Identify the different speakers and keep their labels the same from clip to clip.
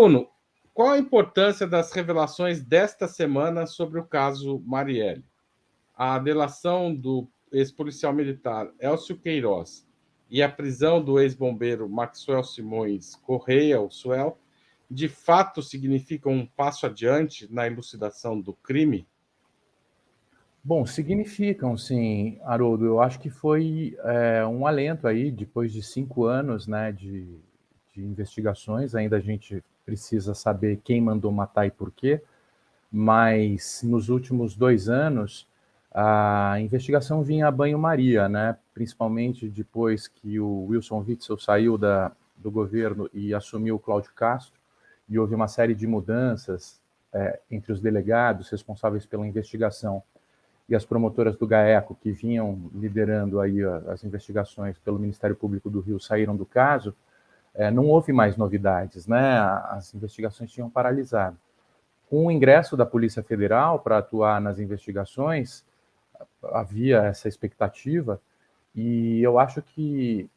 Speaker 1: Bruno, qual a importância das revelações desta semana sobre o caso Marielle? A delação do ex-policial militar Elcio Queiroz e a prisão do ex-bombeiro Maxwell Simões Correia, o Suel, de fato significam um passo adiante na elucidação do crime?
Speaker 2: Bom, significam, sim, Haroldo. Eu acho que foi um alento aí, depois de 5 anos, né, de investigações. Ainda a gente precisa saber quem mandou matar e por quê, mas nos últimos 2 anos a investigação vinha a banho-maria, né, principalmente depois que o Wilson Witzel saiu do governo e assumiu o Cláudio Castro, e houve uma série de mudanças entre os delegados responsáveis pela investigação e as promotoras do GAECO, que vinham liderando aí as investigações pelo Ministério Público do Rio, saíram do caso, não houve mais novidades, né? As investigações tinham paralisado. Com o ingresso da Polícia Federal para atuar nas investigações, havia essa expectativa, e eu acho que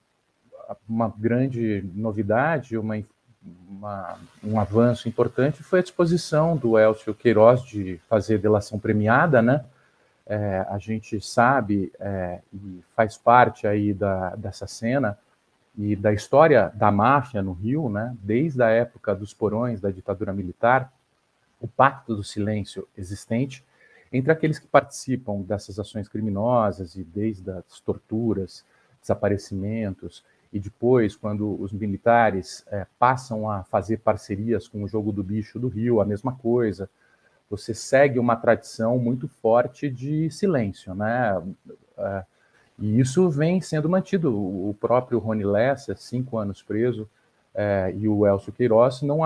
Speaker 2: uma grande novidade, um avanço importante foi a disposição do Elcio Queiroz de fazer delação premiada, né? A gente sabe e faz parte aí dessa cena e da história da máfia no Rio, né? Desde a época dos porões da ditadura militar, o pacto do silêncio existente entre aqueles que participam dessas ações criminosas e desde as torturas, desaparecimentos e depois, quando os militares passam a fazer parcerias com o Jogo do Bicho do Rio, a mesma coisa. Você segue uma tradição muito forte de silêncio, né? E isso vem sendo mantido. O próprio Rony Lessa, 5 anos preso, e o Elcio Queiroz não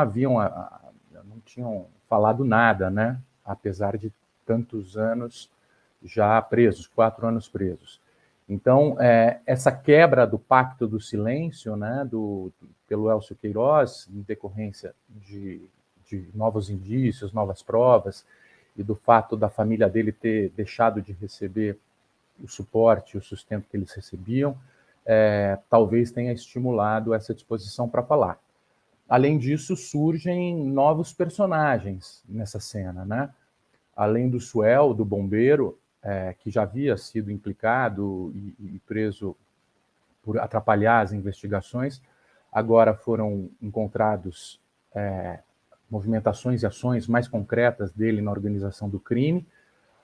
Speaker 2: tinham falado nada, né? Apesar de tantos anos já presos, 4 anos presos. Então, essa quebra do pacto do silêncio, né, pelo Elcio Queiroz, em decorrência de novos indícios, novas provas, e do fato da família dele ter deixado de receber o suporte, o sustento que eles recebiam, talvez tenha estimulado essa disposição para falar. Além disso, surgem novos personagens nessa cena, né? Além do Suel, do bombeiro, que já havia sido implicado e preso por atrapalhar as investigações, agora foram encontrados movimentações e ações mais concretas dele na organização do crime,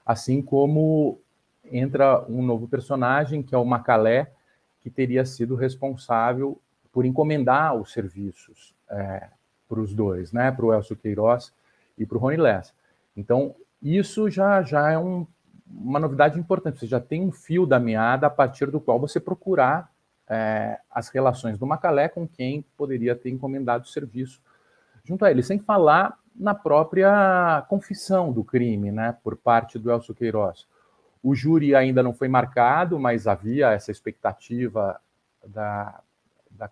Speaker 2: assim como entra um novo personagem, que é o Macalé, que teria sido responsável por encomendar os serviços para os dois, né, para o Elcio Queiroz e para o Rony Lessa. Então, isso já é uma novidade importante. Você já tem um fio da meada a partir do qual você procurar as relações do Macalé com quem poderia ter encomendado o serviço junto a ele, sem falar na própria confissão do crime, né, por parte do Elcio Queiroz. O júri ainda não foi marcado, mas havia essa expectativa da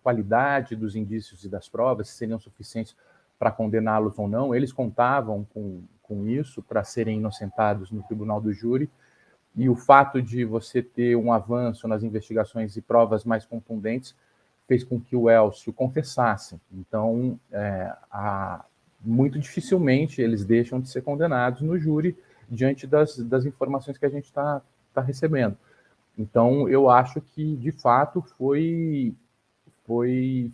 Speaker 2: qualidade dos indícios e das provas, se seriam suficientes para condená-los ou não. Eles contavam com isso para serem inocentados no tribunal do júri, e o fato de você ter um avanço nas investigações e provas mais contundentes fez com que o Elcio confessasse. Então, muito dificilmente eles deixam de ser condenados no júri diante das informações que a gente está recebendo. Então, eu acho que, de fato, foi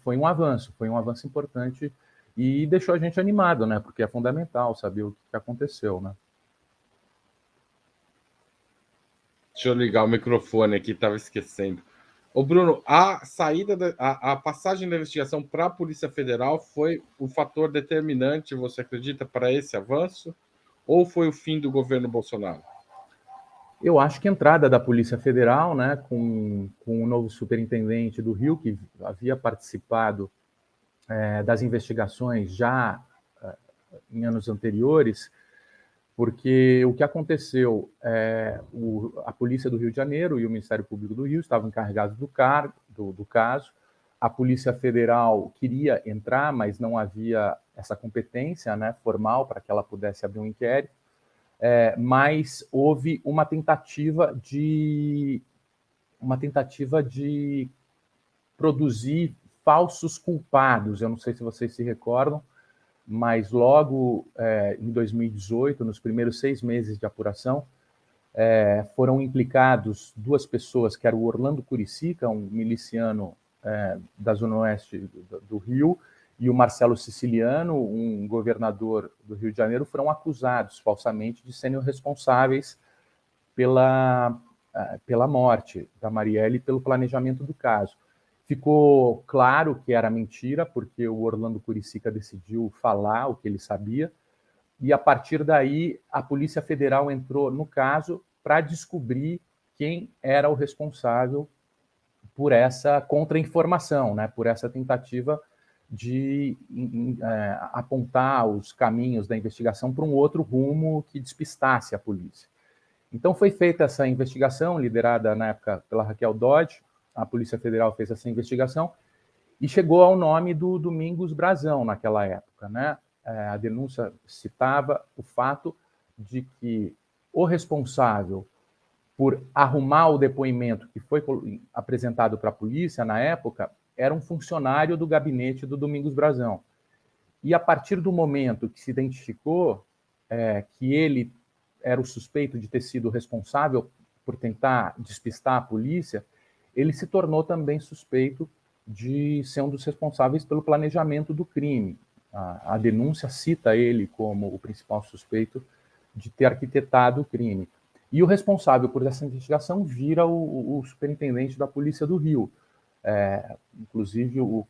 Speaker 2: um avanço importante e deixou a gente animado, né? Porque é fundamental saber o que aconteceu, né?
Speaker 1: Deixa eu ligar o microfone aqui, estava esquecendo. Ô, Bruno, a passagem da investigação para a Polícia Federal foi o fator determinante, você acredita, para esse avanço? Ou foi o fim do governo Bolsonaro?
Speaker 2: Eu acho que a entrada da Polícia Federal, né, com o novo superintendente do Rio, que havia participado das investigações já em anos anteriores, porque o que aconteceu, a Polícia do Rio de Janeiro e o Ministério Público do Rio estavam encarregados do caso, a Polícia Federal queria entrar, mas não havia essa competência, né, formal para que ela pudesse abrir um inquérito, mas houve uma tentativa de produzir falsos culpados. Eu não sei se vocês se recordam, mas logo em 2018, nos primeiros 6 meses de apuração, foram implicados 2 pessoas, que era o Orlando Curicica, um miliciano da Zona Oeste do Rio, e o Marcelo Siciliano, um governador do Rio de Janeiro, foram acusados falsamente de serem responsáveis pela morte da Marielle e pelo planejamento do caso. Ficou claro que era mentira, porque o Orlando Curicica decidiu falar o que ele sabia, e a partir daí a Polícia Federal entrou no caso para descobrir quem era o responsável por essa contra-informação, né, por essa tentativa de apontar os caminhos da investigação para um outro rumo que despistasse a polícia. Então foi feita essa investigação, liderada na época pela Raquel Dodge, a Polícia Federal fez essa investigação e chegou ao nome do Domingos Brazão naquela época, né? A denúncia citava o fato de que o responsável por arrumar o depoimento que foi apresentado para a polícia na época era um funcionário do gabinete do Domingos Brazão. E a partir do momento que se identificou que ele era o suspeito de ter sido responsável por tentar despistar a polícia, ele se tornou também suspeito de ser um dos responsáveis pelo planejamento do crime. A denúncia cita ele como o principal suspeito de ter arquitetado o crime. E o responsável por essa investigação vira o superintendente da Polícia do Rio. Inclusive, o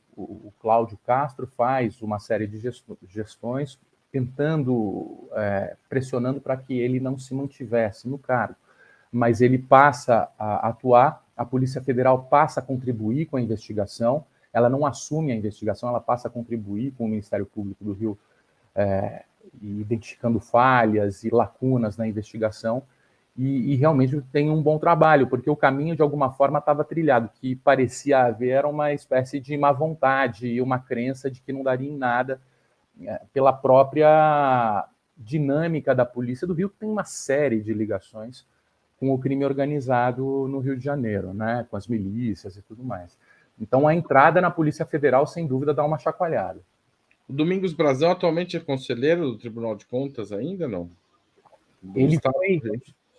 Speaker 2: Cláudio Castro faz uma série de gestões tentando, pressionando para que ele não se mantivesse no cargo. Mas ele passa a atuar, a Polícia Federal passa a contribuir com a investigação, ela não assume a investigação, ela passa a contribuir com o Ministério Público do Rio, identificando falhas e lacunas na investigação, e realmente tem um bom trabalho, porque o caminho, de alguma forma, estava trilhado. O que parecia haver era uma espécie de má vontade e uma crença de que não daria em nada, pela própria dinâmica da Polícia do Rio, que tem uma série de ligações com o crime organizado no Rio de Janeiro, né, com as milícias e tudo mais. Então, a entrada na Polícia Federal, sem dúvida, dá uma chacoalhada.
Speaker 1: O Domingos Brazão atualmente é conselheiro do Tribunal de Contas ainda, não?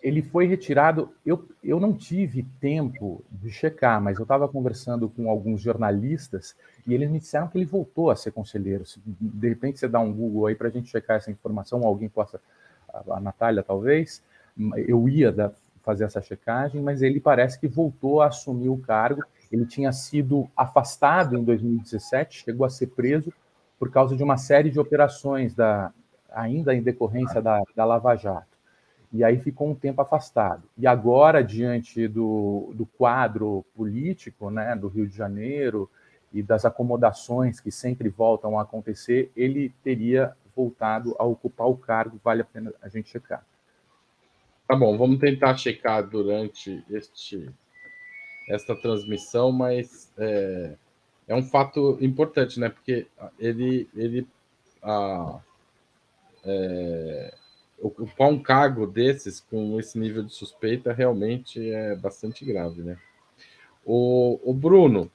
Speaker 2: Ele foi retirado. Eu não tive tempo de checar, mas eu estava conversando com alguns jornalistas e eles me disseram que ele voltou a ser conselheiro. De repente, você dá um Google aí para a gente checar essa informação, alguém possa... A Natália, talvez. Eu ia fazer essa checagem, mas ele parece que voltou a assumir o cargo. Ele tinha sido afastado em 2017, chegou a ser preso por causa de uma série de operações, ainda em decorrência da Lava Jato. E aí ficou um tempo afastado. E agora, diante do quadro político, né, do Rio de Janeiro e das acomodações que sempre voltam a acontecer, ele teria voltado a ocupar o cargo. Vale a pena a gente checar.
Speaker 1: Tá bom, vamos tentar checar durante esta transmissão, mas é um fato importante, né? Porque ocupar um cargo desses com esse nível de suspeita realmente é bastante grave, né? O Bruno,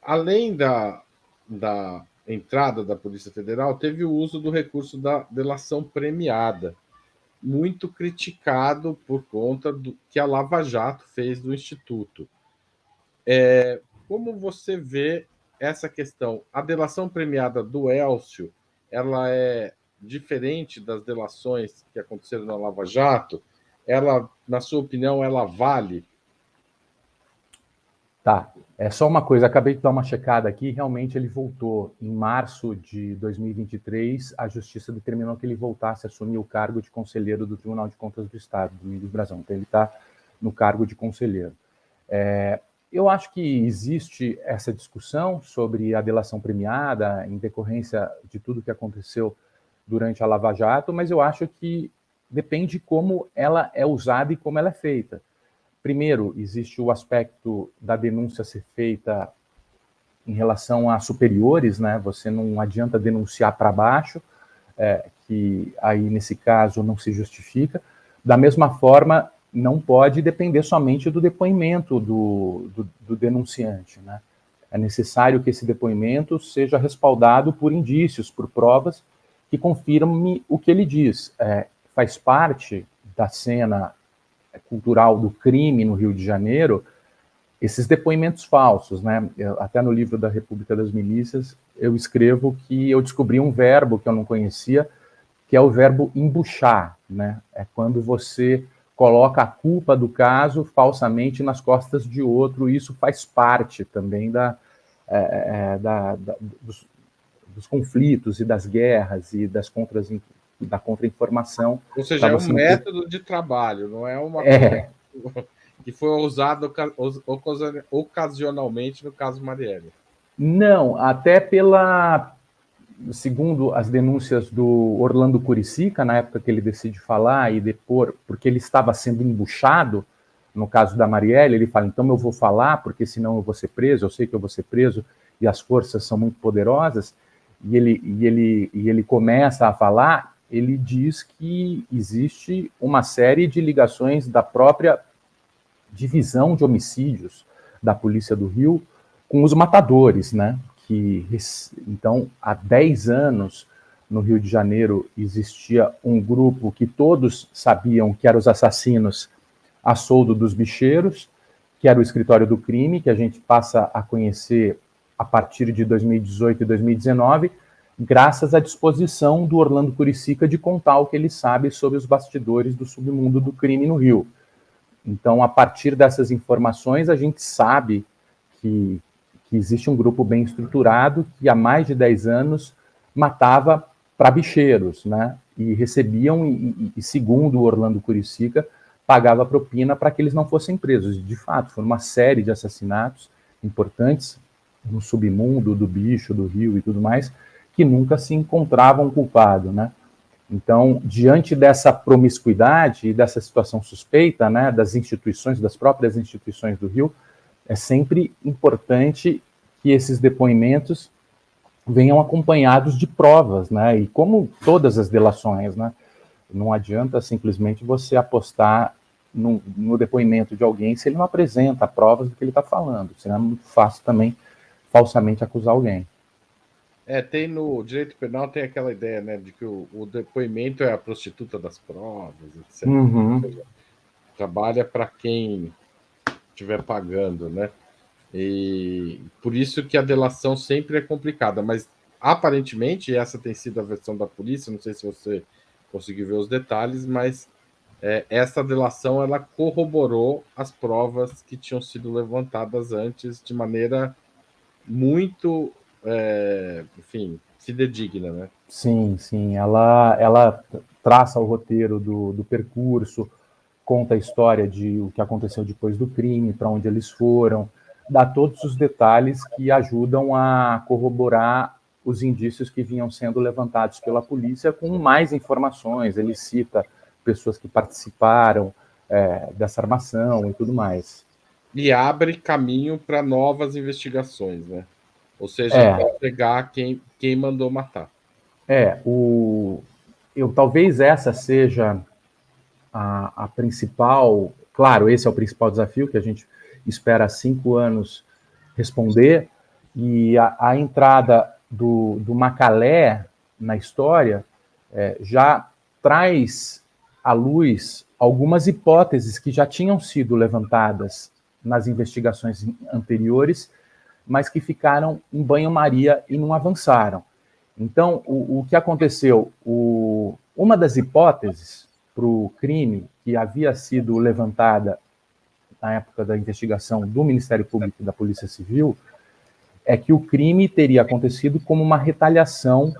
Speaker 1: além da entrada da Polícia Federal, teve o uso do recurso da delação premiada, muito criticado por conta do que a Lava Jato fez do Instituto. Como você vê essa questão? A delação premiada do Elcio, ela é diferente das delações que aconteceram na Lava Jato? Ela, na sua opinião, ela vale?
Speaker 2: Tá, só uma coisa, acabei de dar uma checada aqui, realmente ele voltou em março de 2023, a Justiça determinou que ele voltasse a assumir o cargo de conselheiro do Tribunal de Contas do Estado, Domingos Brazão, então ele está no cargo de conselheiro. Eu acho que existe essa discussão sobre a delação premiada em decorrência de tudo que aconteceu durante a Lava Jato, mas eu acho que depende como ela é usada e como ela é feita. Primeiro, existe o aspecto da denúncia ser feita em relação a superiores, né? Você não adianta denunciar para baixo, que aí, nesse caso, não se justifica. Da mesma forma, não pode depender somente do depoimento do denunciante, né? É necessário que esse depoimento seja respaldado por indícios, por provas que confirmem o que ele diz. Faz parte da cena cultural do crime no Rio de Janeiro esses depoimentos falsos, né? Até no livro da República das Milícias, eu escrevo que eu descobri um verbo que eu não conhecia, que é o verbo embuchar, né? É quando você coloca a culpa do caso falsamente nas costas de outro, e isso faz parte também dos conflitos e das guerras e da contra-informação.
Speaker 1: Ou seja, é um método de trabalho, não é uma coisa que foi usado ocasionalmente no caso Marielle.
Speaker 2: Não, até segundo as denúncias do Orlando Curicica, na época que ele decide falar e depor, porque ele estava sendo embuchado, no caso da Marielle, ele fala, então eu vou falar, porque senão eu vou ser preso, eu sei que eu vou ser preso, e as forças são muito poderosas, e ele começa a falar, ele diz que existe uma série de ligações da própria divisão de homicídios da Polícia do Rio com os matadores, né? Então, há 10 anos, no Rio de Janeiro, existia um grupo que todos sabiam que eram os assassinos a soldo dos bicheiros, que era o Escritório do Crime, que a gente passa a conhecer a partir de 2018 e 2019, graças à disposição do Orlando Curicica de contar o que ele sabe sobre os bastidores do submundo do crime no Rio. Então, a partir dessas informações, a gente sabe que existe um grupo bem estruturado que há mais de 10 anos matava para bicheiros, né? E recebiam, e segundo o Orlando Curicica, pagava propina para que eles não fossem presos. De fato, foi uma série de assassinatos importantes no submundo do bicho, do rio e tudo mais, que nunca se encontravam um culpado, né? Então, diante dessa promiscuidade e dessa situação suspeita, né, das próprias instituições do Rio, é sempre importante que esses depoimentos venham acompanhados de provas, né? E como todas as delações, né? Não adianta simplesmente você apostar no depoimento de alguém se ele não apresenta provas do que ele está falando. Senão é muito fácil também falsamente acusar alguém.
Speaker 1: Tem no direito penal tem aquela ideia, né, de que o depoimento é a prostituta das provas, etc.
Speaker 2: Uhum.
Speaker 1: Trabalha para quem estiver pagando, né? E por isso que a delação sempre é complicada, mas aparentemente essa tem sido a versão da polícia, não sei se você conseguiu ver os detalhes, mas essa delação ela corroborou as provas que tinham sido levantadas antes de maneira muito, enfim, fidedigna, né?
Speaker 2: Sim, sim. Ela traça o roteiro do percurso, conta a história de o que aconteceu depois do crime, para onde eles foram, dá todos os detalhes que ajudam a corroborar os indícios que vinham sendo levantados pela polícia com mais informações. Ele cita pessoas que participaram dessa armação e tudo mais.
Speaker 1: E abre caminho para novas investigações, né? Ou seja, para pegar quem mandou matar.
Speaker 2: Talvez essa seja a principal, claro, esse é o principal desafio que a gente espera há 5 anos responder, e a entrada do Macalé na história já traz à luz algumas hipóteses que já tinham sido levantadas nas investigações anteriores, mas que ficaram em banho-maria e não avançaram. Então, o que aconteceu? Uma das hipóteses para o crime que havia sido levantada na época da investigação do Ministério Público e da Polícia Civil é que o crime teria acontecido como uma retaliação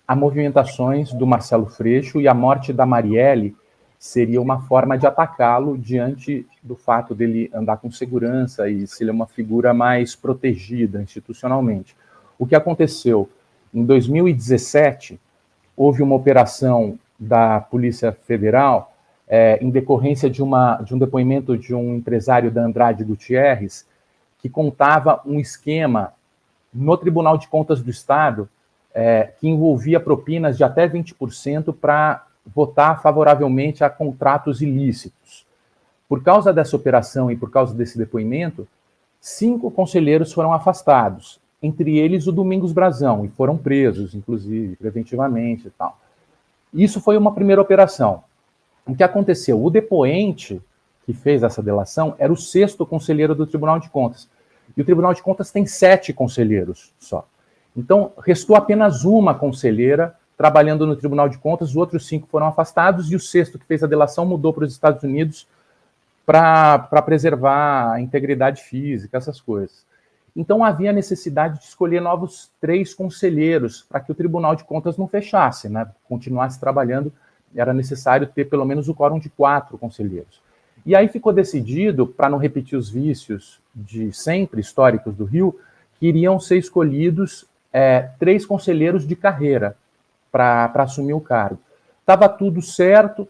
Speaker 2: a movimentações do Marcelo Freixo, e a morte da Marielle seria uma forma de atacá-lo diante do fato dele andar com segurança e ser uma figura mais protegida institucionalmente. O que aconteceu? Em 2017, houve uma operação da Polícia Federal em decorrência de um depoimento de um empresário da Andrade Gutierrez, que contava um esquema no Tribunal de Contas do Estado que envolvia propinas de até 20% para votar favoravelmente a contratos ilícitos. Por causa dessa operação e por causa desse depoimento, 5 conselheiros foram afastados, entre eles o Domingos Brazão, e foram presos, inclusive, preventivamente e tal. Isso foi uma primeira operação. O que aconteceu? O depoente que fez essa delação era o 6º conselheiro do Tribunal de Contas. E o Tribunal de Contas tem 7 conselheiros só. Então, restou apenas uma conselheira trabalhando no Tribunal de Contas, os outros 5 foram afastados, e o 6º que fez a delação mudou para os Estados Unidos para preservar a integridade física, essas coisas. Então, havia necessidade de escolher novos 3 conselheiros para que o Tribunal de Contas não fechasse, né? Continuasse trabalhando, era necessário ter pelo menos o quórum de 4 conselheiros. E aí ficou decidido, para não repetir os vícios de sempre históricos do Rio, que iriam ser escolhidos 3 conselheiros de carreira para assumir o cargo. Estava tudo certo.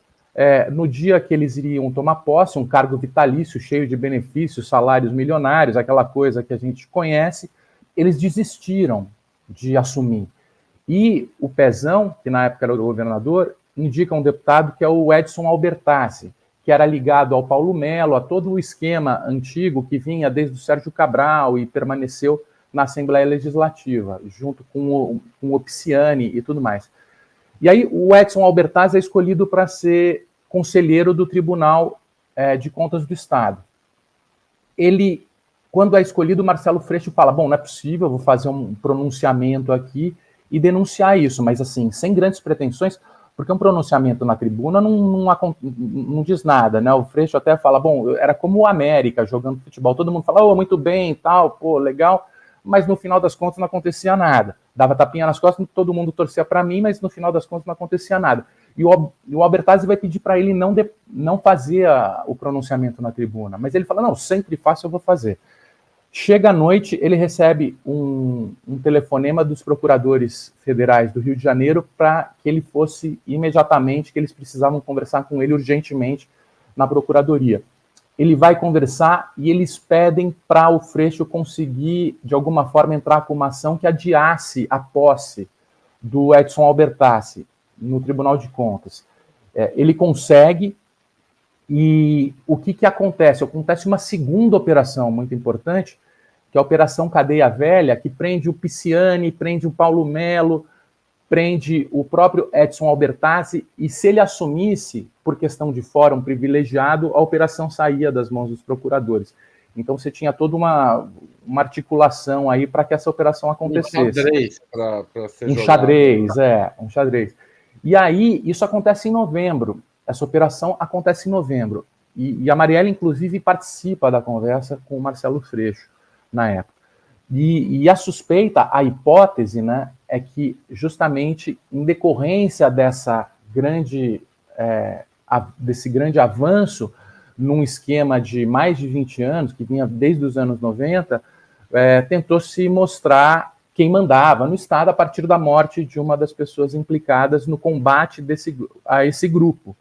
Speaker 2: No dia que eles iriam tomar posse, um cargo vitalício, cheio de benefícios, salários milionários, aquela coisa que a gente conhece, eles desistiram de assumir. E o Pezão, que na época era o governador, indica um deputado que é o Edson Albertassi, que era ligado ao Paulo Melo, a todo o esquema antigo que vinha desde o Sérgio Cabral e permaneceu na Assembleia Legislativa, junto com o Pisciani e tudo mais. E aí o Edson Albertassi é escolhido para ser conselheiro do Tribunal de Contas do Estado. Ele, quando é escolhido, o Marcelo Freixo fala, bom, não é possível, eu vou fazer um pronunciamento aqui e denunciar isso, mas assim, sem grandes pretensões, porque um pronunciamento na tribuna não diz nada, né? O Freixo até fala, bom, era como o América jogando futebol, todo mundo fala, muito bem e tal, pô, legal, mas no final das contas não acontecia nada. Dava tapinha nas costas, todo mundo torcia para mim, mas no final das contas não acontecia nada. E o Albertassi vai pedir para ele não fazer o pronunciamento na tribuna, mas ele fala, não, sempre faço, eu vou fazer. Chega à noite, ele recebe um telefonema dos procuradores federais do Rio de Janeiro para que ele fosse imediatamente, que eles precisavam conversar com ele urgentemente na procuradoria. Ele vai conversar e eles pedem para o Freixo conseguir, de alguma forma, entrar com uma ação que adiasse a posse do Edson Albertassi no Tribunal de Contas. Ele consegue, e o que acontece? Acontece uma segunda operação muito importante, que é a Operação Cadeia Velha, que prende o Pisciani, prende o Paulo Melo, prende o próprio Edson Albertassi, e se ele assumisse, por questão de fórum privilegiado, a operação saía das mãos dos procuradores. Então você tinha toda uma articulação aí para que essa operação acontecesse.
Speaker 1: Um xadrez para ser
Speaker 2: jogado. Um xadrez. E aí, isso acontece em novembro, essa operação acontece em novembro, e a Marielle, inclusive, participa da conversa com o Marcelo Freixo, na época. E a suspeita, a hipótese, né, é que justamente em decorrência desse grande avanço num esquema de mais de 20 anos, que vinha desde os anos 90, tentou se mostrar quem mandava no Estado a partir da morte de uma das pessoas implicadas no combate a esse grupo.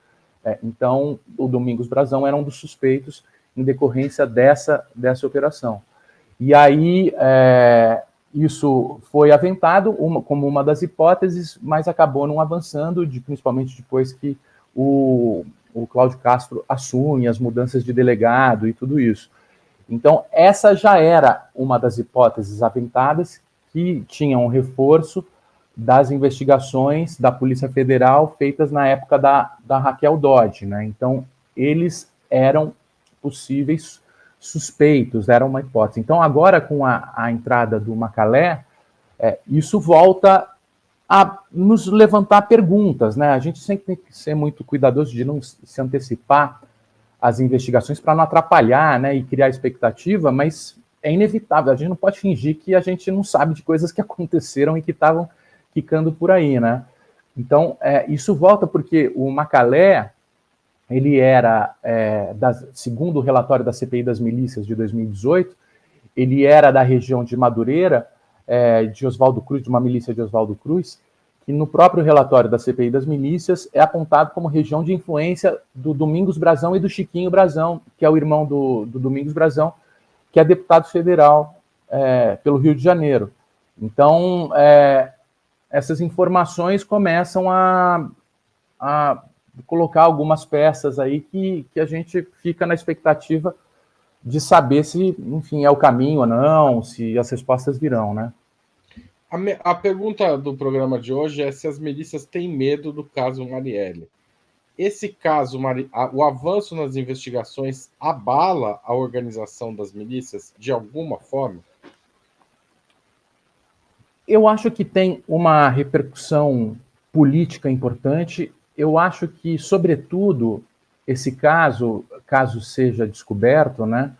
Speaker 2: Então, o Domingos Brazão era um dos suspeitos em decorrência dessa operação. E aí, isso foi aventado como uma das hipóteses, mas acabou não avançando, principalmente depois que o Cláudio Castro assume as mudanças de delegado e tudo isso. Então, essa já era uma das hipóteses aventadas, que tinha um reforço das investigações da Polícia Federal feitas na época da Raquel Dodge, né? Então, eles eram possíveis suspeitos, era uma hipótese. Então, agora, com a entrada do Macalé, isso volta a nos levantar perguntas, né? A gente sempre tem que ser muito cuidadoso de não se antecipar às investigações para não atrapalhar, né, e criar expectativa, mas é inevitável, a gente não pode fingir que a gente não sabe de coisas que aconteceram e que estavam ficando por aí, né? Então, isso volta porque o Macalé, ele era, segundo o relatório da CPI das Milícias de 2018, ele era da região de Madureira, de Oswaldo Cruz, de uma milícia de Oswaldo Cruz, que no próprio relatório da CPI das Milícias é apontado como região de influência do Domingos Brazão e do Chiquinho Brazão, que é o irmão do Domingos Brazão, que é deputado federal pelo Rio de Janeiro. Então, essas informações começam a colocar algumas peças aí que a gente fica na expectativa de saber se, enfim, é o caminho ou não, se as respostas virão, né?
Speaker 1: A pergunta do programa de hoje é se as milícias têm medo do caso Marielle. Esse caso, o avanço nas investigações abala a organização das milícias de alguma forma?
Speaker 2: Eu acho que tem uma repercussão política importante. Eu acho que, sobretudo, esse caso seja descoberto, né,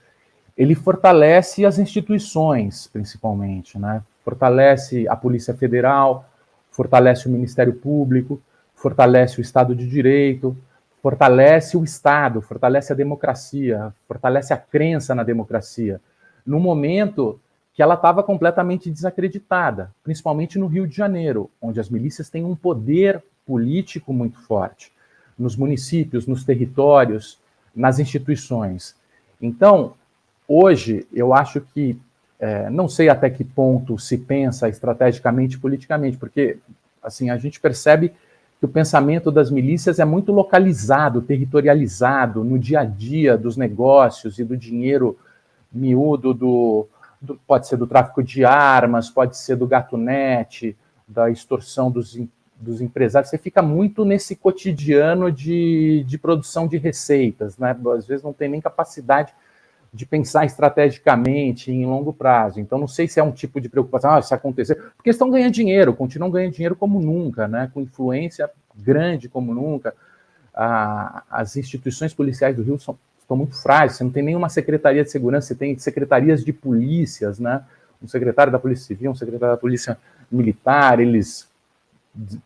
Speaker 2: ele fortalece as instituições, principalmente, né? Fortalece a Polícia Federal, fortalece o Ministério Público, fortalece o Estado de Direito, fortalece o Estado, fortalece a democracia, fortalece a crença na democracia, no momento que ela estava completamente desacreditada, principalmente no Rio de Janeiro, onde as milícias têm um poder político muito forte, nos municípios, nos territórios, nas instituições. Então, hoje, eu acho que, não sei até que ponto se pensa estrategicamente e politicamente, porque assim, a gente percebe que o pensamento das milícias é muito localizado, territorializado, no dia a dia dos negócios e do dinheiro miúdo pode ser do tráfico de armas, pode ser do gatunete, da extorsão dos empresários. Você fica muito nesse cotidiano de produção de receitas, né? Às vezes não tem nem capacidade de pensar estrategicamente em longo prazo. Então, não sei se é um tipo de preocupação, se acontecer, porque estão ganhando dinheiro, continuam ganhando dinheiro como nunca, né? Com influência grande como nunca. As instituições policiais do Rio estão muito frágeis, você não tem nenhuma secretaria de segurança, você tem secretarias de polícias, né? Um secretário da Polícia Civil, um secretário da Polícia Militar, eles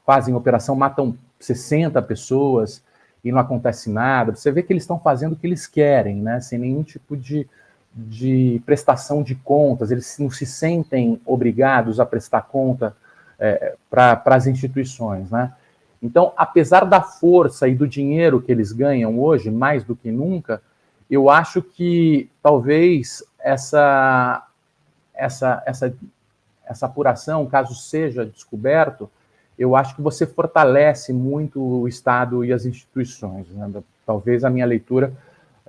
Speaker 2: fazem operação, matam 60 pessoas e não acontece nada. Você vê que eles estão fazendo o que eles querem, né? Sem nenhum tipo de prestação de contas, eles não se sentem obrigados a prestar conta para as instituições, né? Então, apesar da força e do dinheiro que eles ganham hoje, mais do que nunca, eu acho que talvez essa apuração, caso seja descoberto, eu acho que você fortalece muito o Estado e as instituições, né? Talvez a minha leitura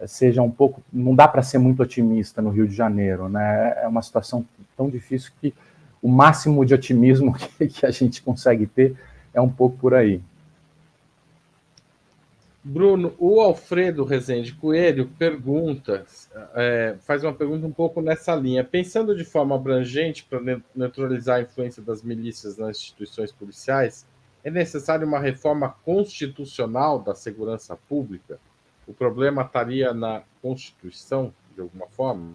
Speaker 2: seja um pouco... Não dá para ser muito otimista no Rio de Janeiro, né? É uma situação tão difícil que o máximo de otimismo que a gente consegue ter é um pouco por aí.
Speaker 1: Bruno, o Alfredo Rezende Coelho faz uma pergunta um pouco nessa linha. Pensando de forma abrangente para neutralizar a influência das milícias nas instituições policiais, é necessária uma reforma constitucional da segurança pública? O problema estaria na Constituição, de alguma forma?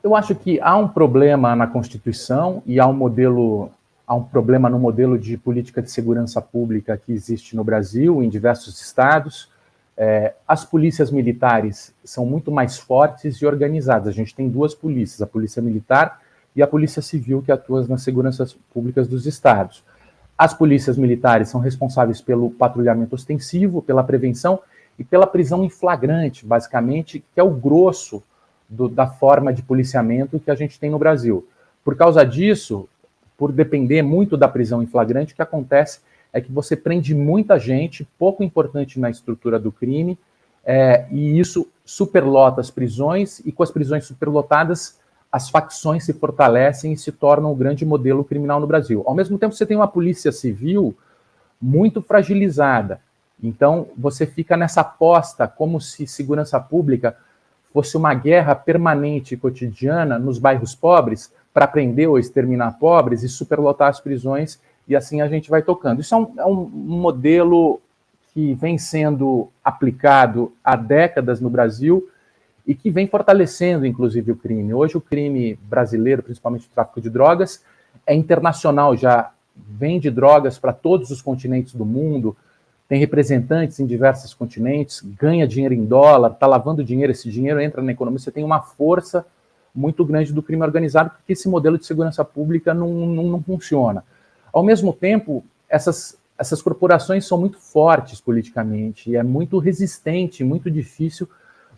Speaker 2: Eu acho que há um problema na Constituição e há um problema no modelo de política de segurança pública que existe no Brasil, em diversos estados. As polícias militares são muito mais fortes e organizadas. A gente tem duas polícias, a Polícia Militar e a Polícia Civil, que atuam nas seguranças públicas dos estados. As polícias militares são responsáveis pelo patrulhamento ostensivo, pela prevenção e pela prisão em flagrante, basicamente, que é o grosso da forma de policiamento que a gente tem no Brasil. Por causa disso, por depender muito da prisão em flagrante, o que acontece é que você prende muita gente, pouco importante na estrutura do crime, e isso superlota as prisões, e com as prisões superlotadas, as facções se fortalecem e se tornam o grande modelo criminal no Brasil. Ao mesmo tempo, você tem uma polícia civil muito fragilizada. Então, você fica nessa aposta como se segurança pública fosse uma guerra permanente e cotidiana nos bairros pobres para prender ou exterminar pobres e superlotar as prisões, e assim a gente vai tocando. Isso é um modelo que vem sendo aplicado há décadas no Brasil e que vem fortalecendo, inclusive, o crime. Hoje o crime brasileiro, principalmente o tráfico de drogas, é internacional, já vende drogas para todos os continentes do mundo, tem representantes em diversos continentes, ganha dinheiro em dólar, está lavando dinheiro, esse dinheiro entra na economia, você tem uma força muito grande do crime organizado, porque esse modelo de segurança pública não funciona. Ao mesmo tempo, essas corporações são muito fortes politicamente, e é muito resistente, muito difícil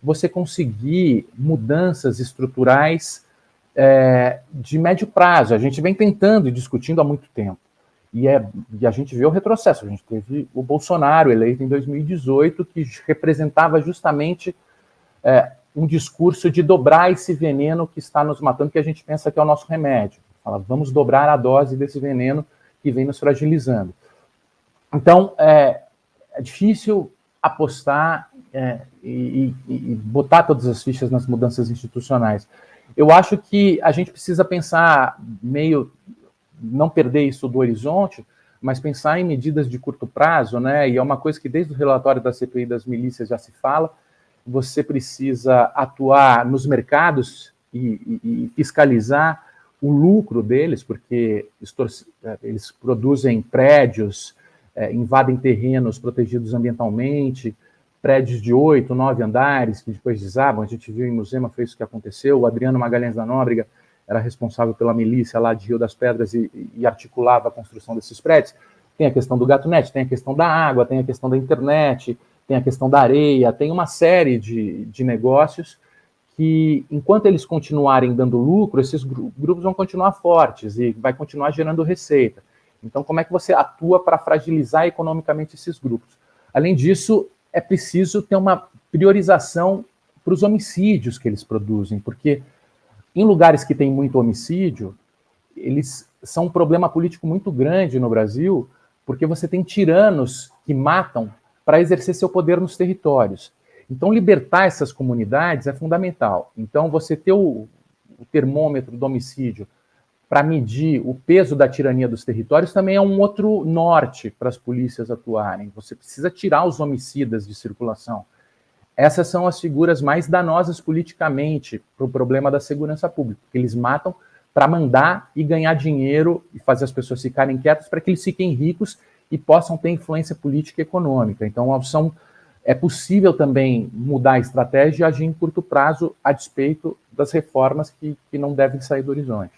Speaker 2: você conseguir mudanças estruturais de médio prazo. A gente vem tentando e discutindo há muito tempo. E a gente vê o retrocesso. A gente teve o Bolsonaro eleito em 2018, que representava justamente um discurso de dobrar esse veneno que está nos matando, que a gente pensa que é o nosso remédio. Fala, vamos dobrar a dose desse veneno que vem nos fragilizando. Então, é difícil apostar e botar todas as fichas nas mudanças institucionais. Eu acho que a gente precisa pensar meio, não perder isso do horizonte, mas pensar em medidas de curto prazo, né? E é uma coisa que desde o relatório da CPI das milícias já se fala. Você precisa atuar nos mercados e fiscalizar o lucro deles, porque eles produzem prédios, invadem terrenos protegidos ambientalmente, prédios de 8, 9 andares, que depois desabam. A gente viu em Muzema, foi isso que aconteceu. O Adriano Magalhães da Nóbrega era responsável pela milícia lá de Rio das Pedras e articulava a construção desses prédios. Tem a questão do GatoNet, tem a questão da água, tem a questão da internet, tem a questão da areia, tem uma série de negócios que, enquanto eles continuarem dando lucro, esses grupos vão continuar fortes e vai continuar gerando receita. Então, como é que você atua para fragilizar economicamente esses grupos? Além disso, é preciso ter uma priorização para os homicídios que eles produzem, porque em lugares que tem muito homicídio, eles são um problema político muito grande no Brasil, porque você tem tiranos que matam para exercer seu poder nos territórios. Então, libertar essas comunidades é fundamental. Então, você ter o termômetro do homicídio para medir o peso da tirania dos territórios também é um outro norte para as polícias atuarem. Você precisa tirar os homicidas de circulação. Essas são as figuras mais danosas politicamente para o problema da segurança pública, porque eles matam para mandar e ganhar dinheiro e fazer as pessoas ficarem quietas para que eles fiquem ricos e possam ter influência política e econômica. Então, é possível também mudar a estratégia e agir em curto prazo a despeito das reformas que não devem sair do horizonte.